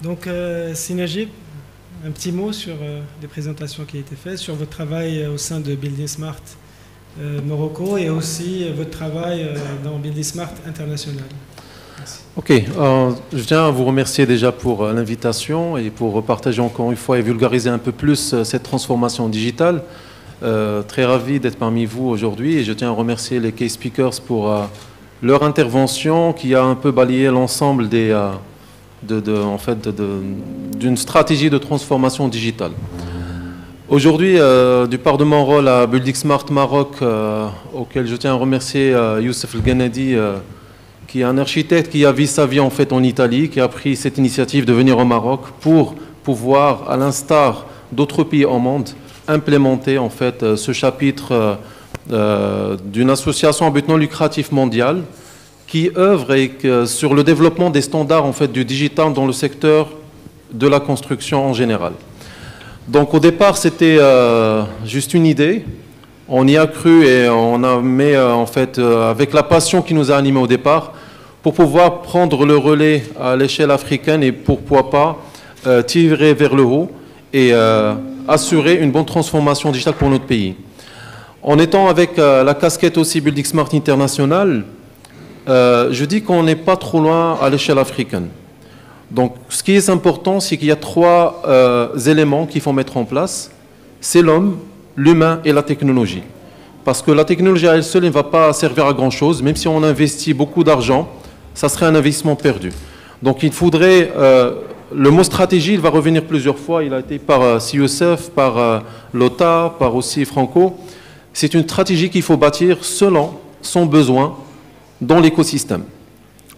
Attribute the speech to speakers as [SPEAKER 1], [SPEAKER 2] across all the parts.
[SPEAKER 1] Donc, Sinajib, un petit mot sur les présentations qui ont été faites, sur votre travail au sein de Building Smart Morocco et aussi votre travail dans Building Smart International. Merci.
[SPEAKER 2] Ok, je tiens à vous remercier déjà pour l'invitation et pour partager encore une fois et vulgariser un peu plus cette transformation digitale. Très ravi d'être parmi vous aujourd'hui et je tiens à remercier les case speakers pour leur intervention qui a un peu balayé l'ensemble d'une stratégie de transformation digitale. Aujourd'hui, du part de mon rôle à Building Smart Maroc, auquel je tiens à remercier Youssef El Ghanadi, qui est un architecte qui a vécu sa vie en fait en Italie, qui a pris cette initiative de venir au Maroc pour pouvoir, à l'instar d'autres pays au monde, implémenter en fait ce chapitre d'une association à but non lucratif mondiale qui œuvre sur le développement des standards en fait du digital dans le secteur de la construction en général. Donc au départ c'était juste une idée, on y a cru et on a mis en fait avec la passion qui nous a animés au départ pour pouvoir prendre le relais à l'échelle africaine et pourquoi pas tirer vers le haut et assurer une bonne transformation digitale pour notre pays. En étant avec la casquette aussi Building Smart International, je dis qu'on n'est pas trop loin à l'échelle africaine. Donc ce qui est important, c'est qu'il y a trois éléments qu'il faut mettre en place. C'est l'homme, l'humain et la technologie. Parce que la technologie à elle seule ne va pas servir à grand-chose, même si on investit beaucoup d'argent, ça serait un investissement perdu. Donc il faudrait... le mot stratégie, il va revenir plusieurs fois. Il a été par Youssef, par Lota, par aussi Franco. C'est une stratégie qu'il faut bâtir selon son besoin dans l'écosystème.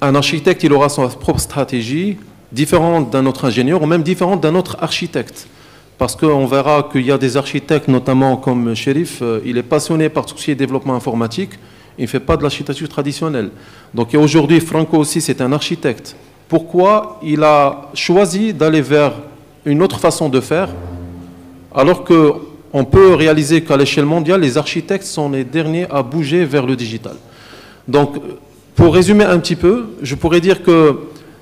[SPEAKER 2] Un architecte, il aura sa propre stratégie, différente d'un autre ingénieur, ou même différente d'un autre architecte. Parce qu'on verra qu'il y a des architectes, notamment comme Chérif, il est passionné par tout ce qui est développement informatique, il ne fait pas de l'architecture traditionnelle. Donc aujourd'hui, Franco aussi, c'est un architecte. Pourquoi il a choisi d'aller vers une autre façon de faire, alors qu'on peut réaliser qu'à l'échelle mondiale, les architectes sont les derniers à bouger vers le digital. Donc, pour résumer un petit peu, je pourrais dire que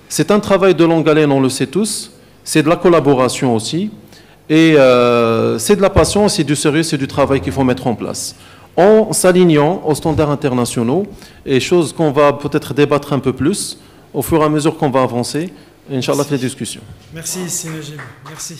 [SPEAKER 2] c'est un travail de longue haleine, on le sait tous, c'est de la collaboration aussi, et c'est de la passion, c'est du sérieux, c'est du travail qu'il faut mettre en place, en s'alignant aux standards internationaux, et chose qu'on va peut-être débattre un peu plus, au fur et à mesure qu'on va avancer, Inch'Allah, les discussions.
[SPEAKER 1] Merci, Sinajib. Merci.